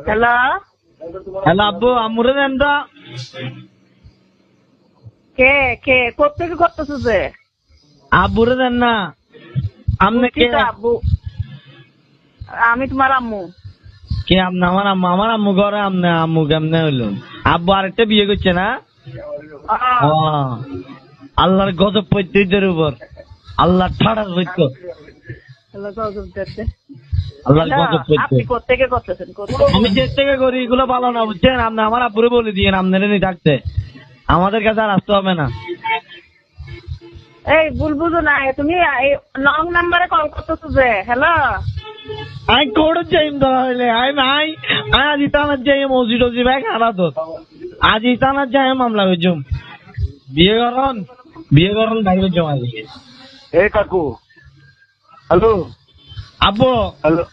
Hello hello আব্বু আমুরে দেন তো। কে কে কোথেকে করতেছো যে? আব্বুরে দেন না। আপনি কে? আব্বু আমি তোমার আম্মু। কে আপনি? আমার আম্মু ঘরে আপনি আম্মু কেমনে হইল? আব্বু আরেকটা বিয়ে করছে না? ও আল্লাহর গজব পড়ছে এদের উপর। আল্লাহ ঠাড়া হইতো। আল্লাহর গজব পড়ছে। আপনি কোথেকে করতেছেন? আমি যে থেকে করি এগুলো ভালো না বুঝছেন। আপনি আমার আব্বুরে বলে দিয়েন আপনারা নিয়ে থাকতে। আমাদের কাছে আর আসতে হবে না। এই ভুল বুঝো না, তুমি লং নাম্বারে কল করতেছো যে? হ্যালো আমি কোর্টে যাইম ধরা হইলে আমি আজ ইতানার যাই মসজিদ টসজিদ ভাই খানা তো আজ ইতানার যাই মামলা করছুম। বিয়ে করন ভাই করছুম আজ। এ কাকু হ্যালো আব্বু হ্যালো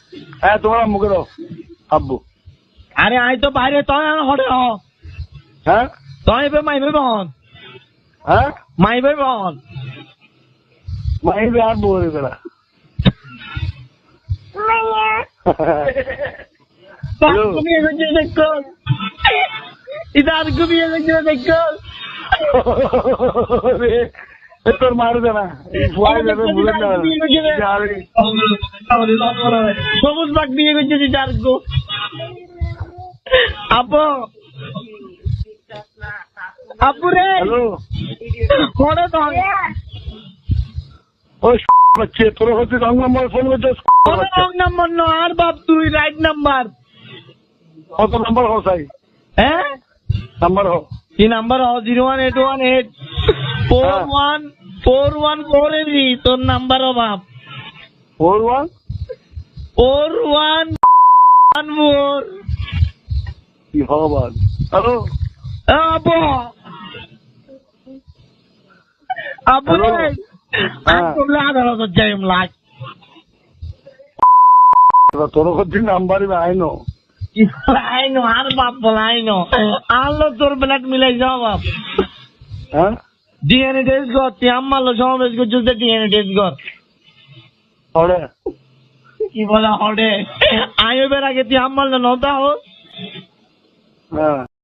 হ্যাঁ তোমার আম্মুকে দাও আব্বু। আরে আই তো বাইরে তই হটে হ হ্যাঁ তই এবার মাইবে বহন হ্যাঁ মাইবে বহন মাইবে আর বলে বেড়া বিয়ে করছে দেখো এটা আর বিয়ে করছে দেখো তোর মারু দে না বুঝেন সবুজ বাগ বিয়ে করছে চারগো আপু আপুরে হ্যালো পড়ে তো ওই বাচ্চে তোর হচ্ছে রং নাম্বার ফোন করছিস রং নাম্বার নো আর বাপ তুই রাইট নাম্বার। কত নাম্বার হো সাই হ্যাঁ নাম্বার হো কি নাম্বার 01818414148 তোর নাম্বার ও বাপ 41 4114 কি হবান হ্যালো আপু আপু Hello? রে আমি বললে আদালত যাইম লাগ তোর হচ্ছে নাম্বারই আইনো আইনো আর বাপ বল আইনো আল্লো তোর ব্লাড মিলাই যাও বাপ হ্যাঁ ডিএনএ টেস্ট কর তুই আম্মালো সমাবেশ করছিস ডিএনএ টেস্ট কর। ওরে কি বলা হডে আইবের আগে তুই আম্মাল নতা হোস হ্যাঁ